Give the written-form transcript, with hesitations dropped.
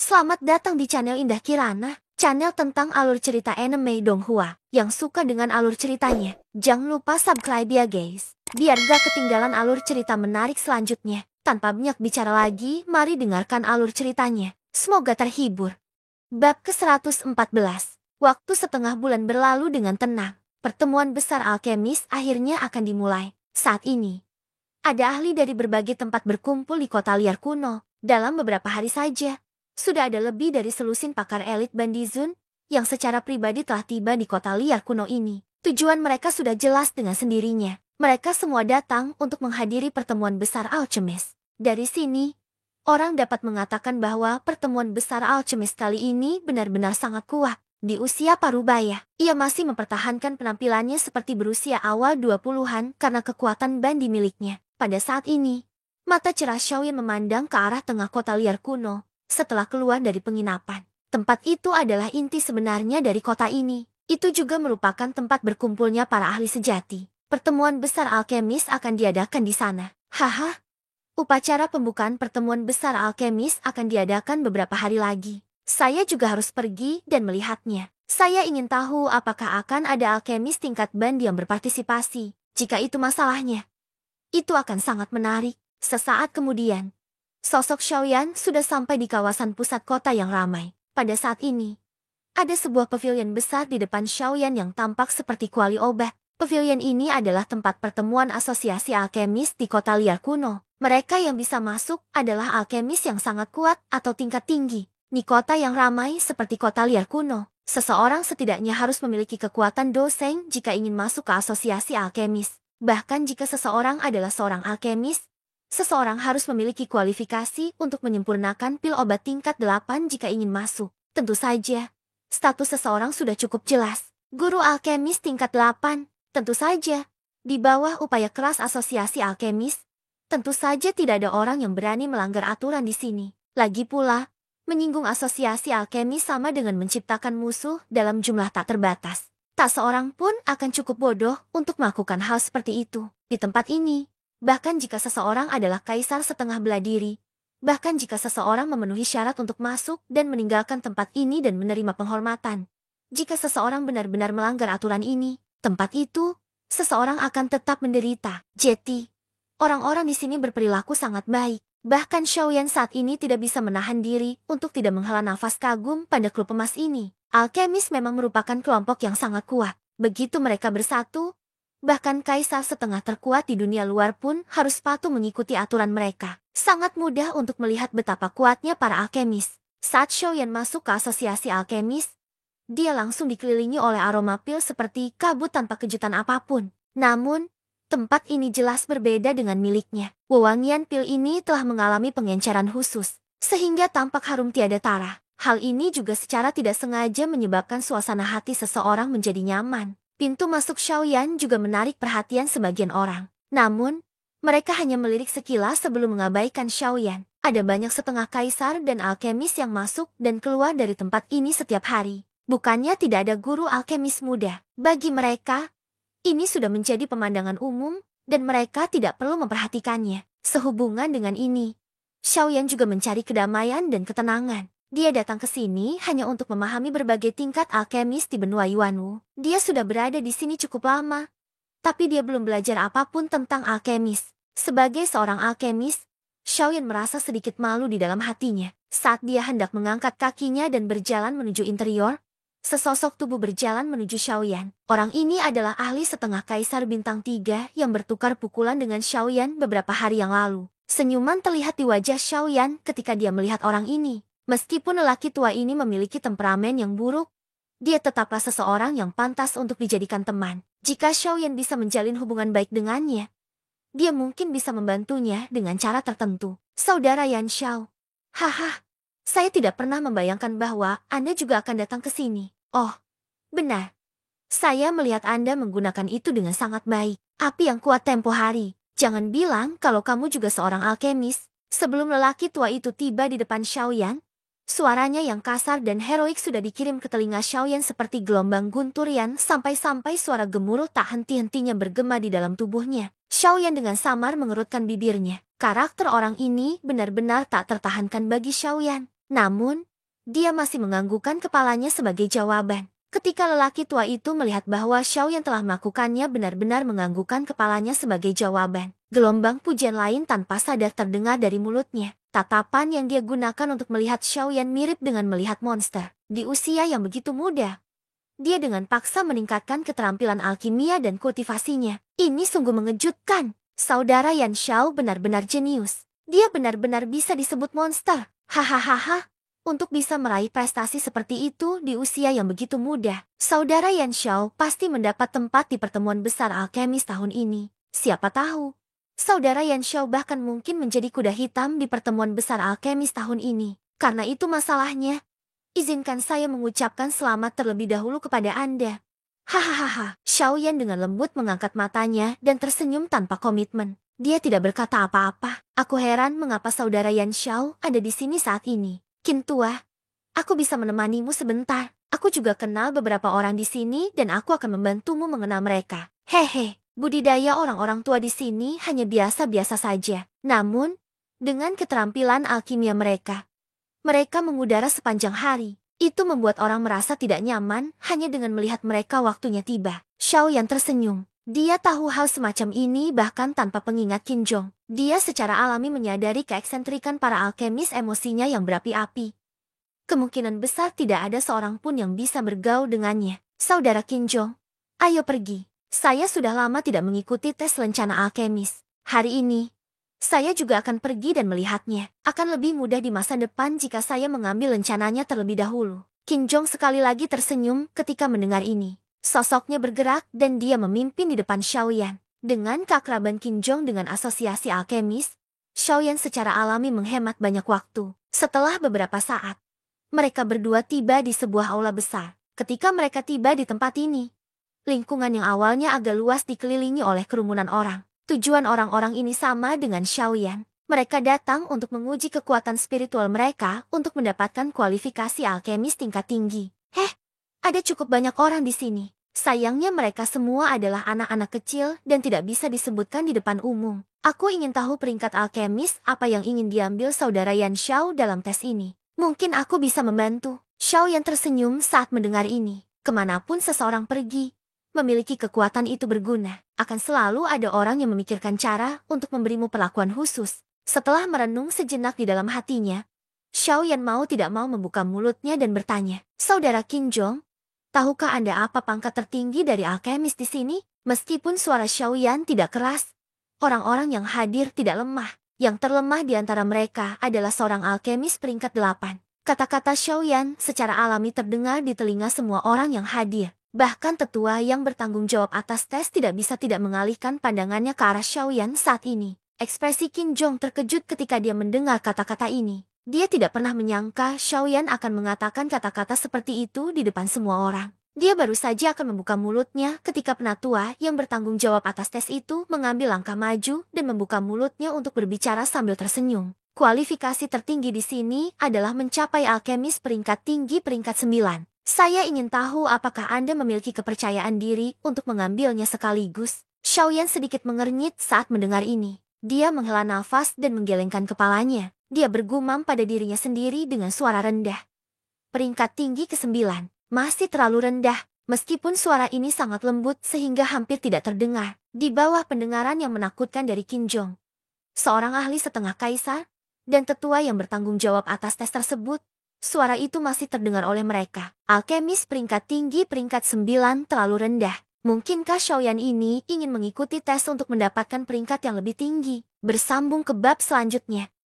Selamat datang di channel Indah Kirana, channel tentang alur cerita anime Donghua. Yang suka dengan alur ceritanya, jangan lupa subscribe ya guys, biar gak ketinggalan alur cerita menarik selanjutnya. Tanpa banyak bicara lagi, mari dengarkan alur ceritanya. Semoga terhibur. Bab ke-114. Waktu setengah bulan berlalu dengan tenang. Pertemuan besar alkemis akhirnya akan dimulai. Saat ini, ada ahli dari berbagai tempat berkumpul di kota liar kuno. Dalam beberapa hari saja, sudah ada lebih dari selusin pakar elit Bandizun yang secara pribadi telah tiba di kota liar kuno ini. Tujuan mereka sudah jelas dengan sendirinya. Mereka semua datang untuk menghadiri pertemuan besar alkemis. Dari sini, orang dapat mengatakan bahwa pertemuan besar alkemis kali ini benar-benar sangat kuat. Di usia parubaya, ia masih mempertahankan penampilannya seperti berusia awal 20-an karena kekuatan bandi miliknya. Pada saat ini, mata cerah Xiaoyan memandang ke arah tengah kota liar kuno. Setelah keluar dari penginapan, tempat itu adalah inti sebenarnya dari kota ini. Itu juga merupakan tempat berkumpulnya para ahli sejati. Pertemuan besar alkemis akan diadakan di sana. Haha, upacara pembukaan pertemuan besar alkemis akan diadakan beberapa hari lagi. Saya juga harus pergi dan melihatnya. Saya ingin tahu apakah akan ada alkemis tingkat band yang berpartisipasi. Jika itu masalahnya, itu akan sangat menarik. Sesaat kemudian, sosok Xiaoyan sudah sampai di kawasan pusat kota yang ramai. Pada saat ini, ada sebuah pavilion besar di depan Xiaoyan yang tampak seperti kuali obat. Pavilion ini adalah tempat pertemuan asosiasi alkemis di kota liar kuno. Mereka yang bisa masuk adalah alkemis yang sangat kuat atau tingkat tinggi. Di kota yang ramai seperti kota liar kuno, seseorang setidaknya harus memiliki kekuatan doseng jika ingin masuk ke asosiasi alkemis. Bahkan jika seseorang adalah seorang alkemis, seseorang harus memiliki kualifikasi untuk menyempurnakan pil obat tingkat 8 jika ingin masuk. Tentu saja, status seseorang sudah cukup jelas. Guru alkemis tingkat 8, tentu saja. Di bawah upaya keras asosiasi alkemis, tentu saja tidak ada orang yang berani melanggar aturan di sini. Lagi pula, menyinggung asosiasi alkemis sama dengan menciptakan musuh dalam jumlah tak terbatas. Tak seorang pun akan cukup bodoh untuk melakukan hal seperti itu. Di tempat ini, bahkan jika seseorang adalah kaisar setengah bela diri, bahkan jika seseorang memenuhi syarat untuk masuk dan meninggalkan tempat ini dan menerima penghormatan, jika seseorang benar-benar melanggar aturan ini, tempat itu, seseorang akan tetap menderita. Jeti, orang-orang di sini berperilaku sangat baik. Bahkan Xiaoyan saat ini tidak bisa menahan diri untuk tidak menghela nafas kagum pada klub emas ini. Alkemis memang merupakan kelompok yang sangat kuat. Begitu mereka bersatu, bahkan kaisar setengah terkuat di dunia luar pun harus patuh mengikuti aturan mereka. Sangat mudah untuk melihat betapa kuatnya para alkemis. Saat Xiaoyan masuk ke asosiasi alkemis, dia langsung dikelilingi oleh aroma pil seperti kabut tanpa kejutan apapun. Namun, tempat ini jelas berbeda dengan miliknya. Wewangian pil ini telah mengalami pengenceran khusus, sehingga tampak harum tiada tara. Hal ini juga secara tidak sengaja menyebabkan suasana hati seseorang menjadi nyaman. Pintu masuk Xiaoyan juga menarik perhatian sebagian orang. Namun, mereka hanya melirik sekilas sebelum mengabaikan Xiaoyan. Ada banyak setengah kaisar dan alkemis yang masuk dan keluar dari tempat ini setiap hari. Bukannya tidak ada guru alkemis muda. Bagi mereka, ini sudah menjadi pemandangan umum, dan mereka tidak perlu memperhatikannya. Sehubungan dengan ini, Xiaoyan juga mencari kedamaian dan ketenangan. Dia datang ke sini hanya untuk memahami berbagai tingkat alkemis di benua Yuanwu. Dia sudah berada di sini cukup lama, tapi dia belum belajar apapun tentang alkemis. Sebagai seorang alkemis, Xiaoyan merasa sedikit malu di dalam hatinya. Saat dia hendak mengangkat kakinya dan berjalan menuju interior, sesosok tubuh berjalan menuju Xiaoyan. Orang ini adalah ahli setengah kaisar bintang 3 yang bertukar pukulan dengan Xiaoyan beberapa hari yang lalu. Senyuman terlihat di wajah Xiaoyan ketika dia melihat orang ini. Meskipun lelaki tua ini memiliki temperamen yang buruk, dia tetaplah seseorang yang pantas untuk dijadikan teman. Jika Xiaoyan bisa menjalin hubungan baik dengannya, dia mungkin bisa membantunya dengan cara tertentu. Saudara Yan Xiao. Haha, saya tidak pernah membayangkan bahwa Anda juga akan datang ke sini. Oh, benar. Saya melihat Anda menggunakan itu dengan sangat baik. Api yang kuat tempo hari. Jangan bilang kalau kamu juga seorang alkemis. Sebelum lelaki tua itu tiba di depan Xiaoyan, suaranya yang kasar dan heroik sudah dikirim ke telinga Xiaoyan seperti gelombang gunturian sampai-sampai suara gemuruh tak henti-hentinya bergema di dalam tubuhnya. Xiaoyan dengan samar mengerutkan bibirnya. Karakter orang ini benar-benar tak tertahankan bagi Xiaoyan. Namun, Dia masih menganggukkan kepalanya sebagai jawaban. Ketika lelaki tua itu melihat bahwa Xiaoyan telah melakukannya, benar-benar menganggukkan kepalanya sebagai jawaban. Gelombang pujian lain tanpa sadar terdengar dari mulutnya. Tatapan yang dia gunakan untuk melihat Xiaoyan mirip dengan melihat monster. Di usia yang begitu muda, dia dengan paksa meningkatkan keterampilan alkimia dan kultivasinya. Ini sungguh mengejutkan. Saudara Yan Xiao benar-benar jenius. Dia benar-benar bisa disebut monster. Hahaha. Untuk bisa meraih prestasi seperti itu di usia yang begitu muda, Saudara Yan Xiao pasti mendapat tempat di pertemuan besar alkemis tahun ini. Siapa tahu, Saudara Yan Xiao bahkan mungkin menjadi kuda hitam di pertemuan besar alkemis tahun ini. Karena itu masalahnya, izinkan saya mengucapkan selamat terlebih dahulu kepada Anda. Hahaha. Xiaoyan dengan lembut mengangkat matanya dan tersenyum tanpa komitmen. Dia tidak berkata apa-apa. Aku heran mengapa Saudara Yan Xiao ada di sini saat ini. Qin tua, aku bisa menemanimu sebentar. Aku juga kenal beberapa orang di sini dan aku akan membantumu mengenal mereka. Hehe, budidaya orang-orang tua di sini hanya biasa-biasa saja. Namun, dengan keterampilan alkimia mereka mengudara sepanjang hari. Itu membuat orang merasa tidak nyaman hanya dengan melihat mereka waktunya tiba. Xiaoyan tersenyum. Dia tahu hal semacam ini bahkan tanpa pengingat Qin Zhong. Dia secara alami menyadari keeksentrikan para alkemis emosinya yang berapi-api. Kemungkinan besar tidak ada seorang pun yang bisa bergaul dengannya. Saudara Qin Zhong, ayo pergi. Saya sudah lama tidak mengikuti tes lencana alkemis. Hari ini, saya juga akan pergi dan melihatnya. Akan lebih mudah di masa depan jika saya mengambil rencananya terlebih dahulu. Qin Zhong sekali lagi tersenyum ketika mendengar ini. Sosoknya bergerak dan dia memimpin di depan Xiaoyan. Dengan keakraban Qin Zhong dengan asosiasi alkemis, Xiaoyan secara alami menghemat banyak waktu. Setelah beberapa saat, mereka berdua tiba di sebuah aula besar. Ketika mereka tiba di tempat ini, lingkungan yang awalnya agak luas dikelilingi oleh kerumunan orang. Tujuan orang-orang ini sama dengan Xiaoyan. Mereka datang untuk menguji kekuatan spiritual mereka untuk mendapatkan kualifikasi alkemis tingkat tinggi. Ada cukup banyak orang di sini. Sayangnya mereka semua adalah anak-anak kecil dan tidak bisa disebutkan di depan umum. Aku ingin tahu peringkat alkemis apa yang ingin diambil Saudara Yan Xiao dalam tes ini. Mungkin aku bisa membantu. Xiaoyan tersenyum saat mendengar ini. Kemanapun seseorang pergi, memiliki kekuatan itu berguna. Akan selalu ada orang yang memikirkan cara untuk memberimu perlakuan khusus. Setelah merenung sejenak di dalam hatinya, Xiaoyan mau tidak mau membuka mulutnya dan bertanya, Saudara Qin Zhong, tahukah Anda apa pangkat tertinggi dari alkemis di sini? Meskipun suara Xiaoyan tidak keras, orang-orang yang hadir tidak lemah. Yang terlemah di antara mereka adalah seorang alkemis peringkat 8. Kata-kata Xiaoyan secara alami terdengar di telinga semua orang yang hadir. Bahkan tetua yang bertanggung jawab atas tes tidak bisa tidak mengalihkan pandangannya ke arah Xiaoyan saat ini. Ekspresi Qin Zhong terkejut ketika dia mendengar kata-kata ini. Dia tidak pernah menyangka Xiaoyan akan mengatakan kata-kata seperti itu di depan semua orang. Dia baru saja akan membuka mulutnya ketika penatua yang bertanggung jawab atas tes itu mengambil langkah maju dan membuka mulutnya untuk berbicara sambil tersenyum. Kualifikasi tertinggi di sini adalah mencapai alkemis peringkat tinggi peringkat 9. Saya ingin tahu apakah Anda memiliki kepercayaan diri untuk mengambilnya sekaligus. Xiaoyan sedikit mengernyit saat mendengar ini. Dia menghela nafas dan menggelengkan kepalanya. Dia bergumam pada dirinya sendiri dengan suara rendah. Peringkat tinggi ke-9. Masih terlalu rendah, meskipun suara ini sangat lembut sehingga hampir tidak terdengar. Di bawah pendengaran yang menakutkan dari Qin Zhong, seorang ahli setengah kaisar, dan tetua yang bertanggung jawab atas tes tersebut, suara itu masih terdengar oleh mereka. Alkemis peringkat tinggi peringkat 9 terlalu rendah. Mungkinkah Xiaoyan ini ingin mengikuti tes untuk mendapatkan peringkat yang lebih tinggi? Bersambung ke bab selanjutnya.